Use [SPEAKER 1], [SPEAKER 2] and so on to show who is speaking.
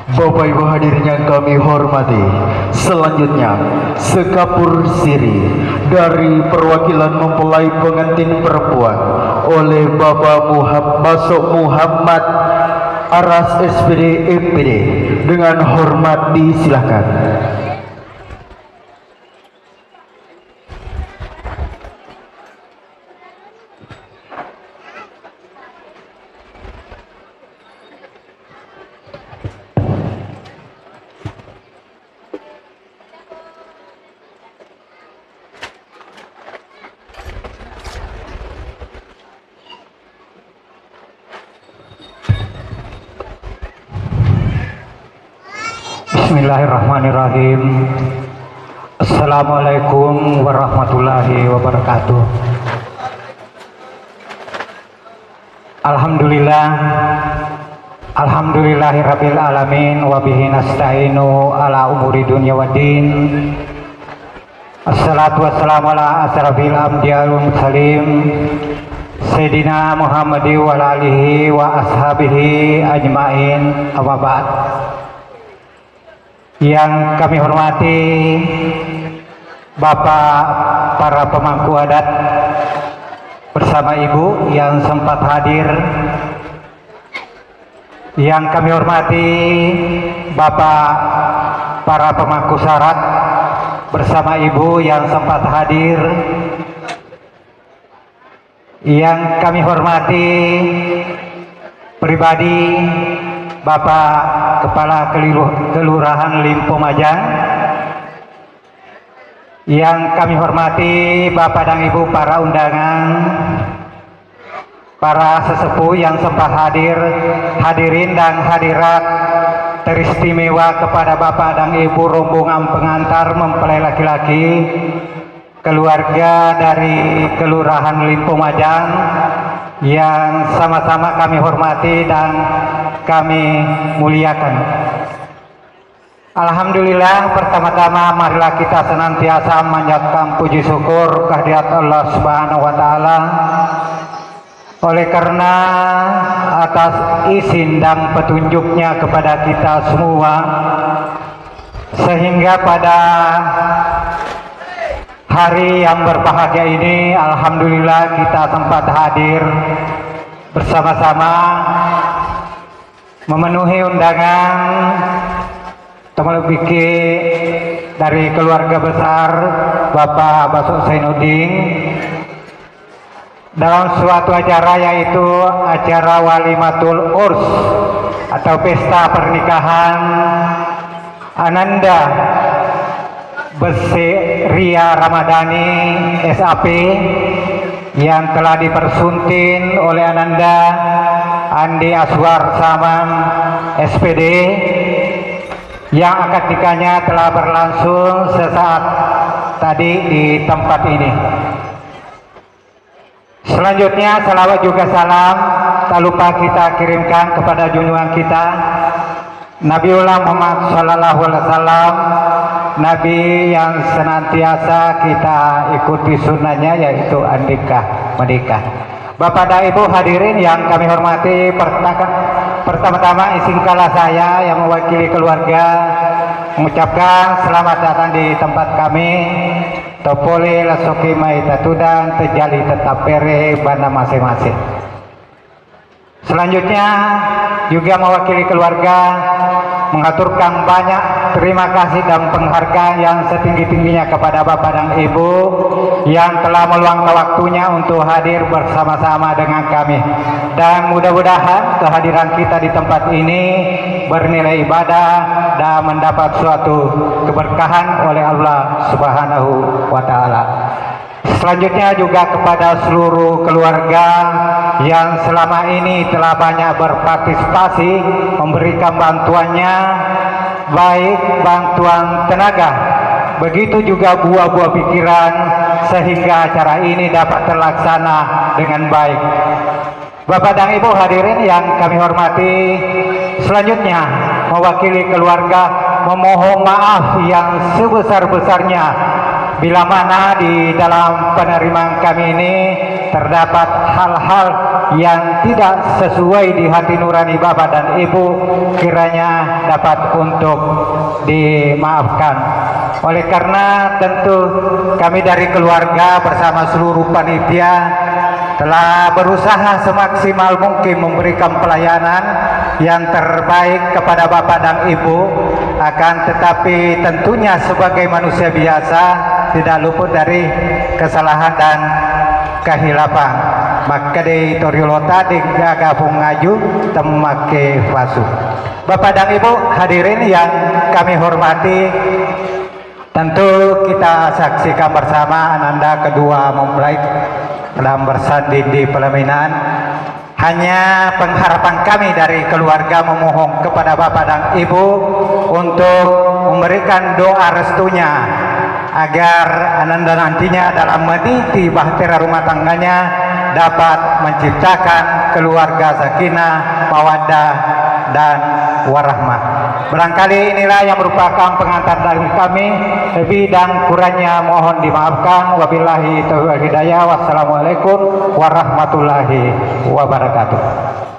[SPEAKER 1] Bapak Ibu hadirin yang kami hormati, selanjutnya sekapur siri dari perwakilan mempelai pengantin perempuan oleh Bapak Basok Muhammad Aras SPD MPD dengan hormat disilahkan.
[SPEAKER 2] Bismillahirrahmanirrahim. Assalamualaikum warahmatullahi wabarakatuh. Alhamdulillahirabbil alamin wa bihi nasta'inu ala umuri dunya waddin. Assalatu wassalamu ala asrafil anbiya'i wal mursalin Sayyidina Muhammadi wa alihi wa ashabihi ajmain. Amma ba'd. Yang kami hormati Bapak para pemangku adat bersama Ibu yang sempat hadir, yang kami hormati Bapak para pemangku syarat bersama Ibu yang sempat hadir, yang kami hormati pribadi Bapak Kepala Kelurahan Limpo Majang, yang kami hormati Bapak dan Ibu para undangan, para sesepuh yang sempat hadir, hadirin dan hadirat teristimewa kepada Bapak dan Ibu rombongan pengantar mempelai laki-laki keluarga dari Kelurahan Limpo Majang yang sama-sama kami hormati dan kami muliakan. Alhamdulillah, pertama-tama marilah kita senantiasa memanjatkan puji syukur kehadirat Allah Subhanahu wa taala oleh karena atas izin dan petunjuknya kepada kita semua, sehingga pada hari yang berbahagia ini alhamdulillah kita sempat hadir bersama-sama memenuhi undangan terlebih dari keluarga besar Bapak Basok Zainuddin dalam suatu acara, yaitu acara Walimatul Urs atau pesta pernikahan Ananda Besi Ria Ramadhani SAP yang telah dipersunting oleh Ananda Andi Aswar Saman SPD, yang akad nikahnya telah berlangsung sesaat tadi di tempat ini. Selanjutnya salawat juga salam tak lupa kita kirimkan kepada junjungan kita Nabiullah Muhammad Sallallahu Alaihi Wasallam, Nabi yang senantiasa kita ikuti sunnahnya, yaitu menikah. Bapak dan Ibu hadirin yang kami hormati, pertama-tama izinkanlah saya yang mewakili keluarga mengucapkan selamat datang di tempat kami. Topole lasoki maitatudan terjali tetap pere banda masing-masing. Selanjutnya juga mewakili keluarga mengaturkan banyak terima kasih dan penghargaan yang setinggi-tingginya kepada Bapak dan Ibu yang telah meluangkan waktunya untuk hadir bersama-sama dengan kami, dan mudah-mudahan kehadiran kita di tempat ini bernilai ibadah dan mendapat suatu keberkahan oleh Allah Subhanahu wa taala. Selanjutnya juga kepada seluruh keluarga yang selama ini telah banyak berpartisipasi memberikan bantuannya, baik bantuan tenaga, begitu juga buah-buah pikiran, sehingga acara ini dapat terlaksana dengan baik. Bapak dan Ibu hadirin yang kami hormati, selanjutnya mewakili keluarga memohon maaf yang sebesar-besarnya bila mana di dalam penerimaan kami ini terdapat hal-hal yang tidak sesuai di hati nurani Bapak dan Ibu, kiranya dapat untuk dimaafkan. Oleh karena tentu kami dari keluarga bersama seluruh panitia telah berusaha semaksimal mungkin memberikan pelayanan yang terbaik kepada Bapak dan Ibu, akan tetapi tentunya sebagai manusia biasa tidak luput dari kesalahan dan kehilapan. Maka di toriolota digabung ngaju temake fasu. Bapak dan Ibu hadirin yang kami hormati, tentu kita saksikan bersama ananda kedua mempelai dalam bersanding di pelaminan. Hanya pengharapan kami dari keluarga memohon kepada Bapak dan Ibu untuk memberikan doa restunya agar ananda nantinya dalam meniti bahtera rumah tangganya dapat menciptakan keluarga sakinah, mawaddah dan warahmah. Barangkali inilah yang merupakan pengantar dari kami. Lebih dan kurangnya mohon dimaafkan. Wabillahi taufiq wal hidayah. Wassalamualaikum warahmatullahi wabarakatuh.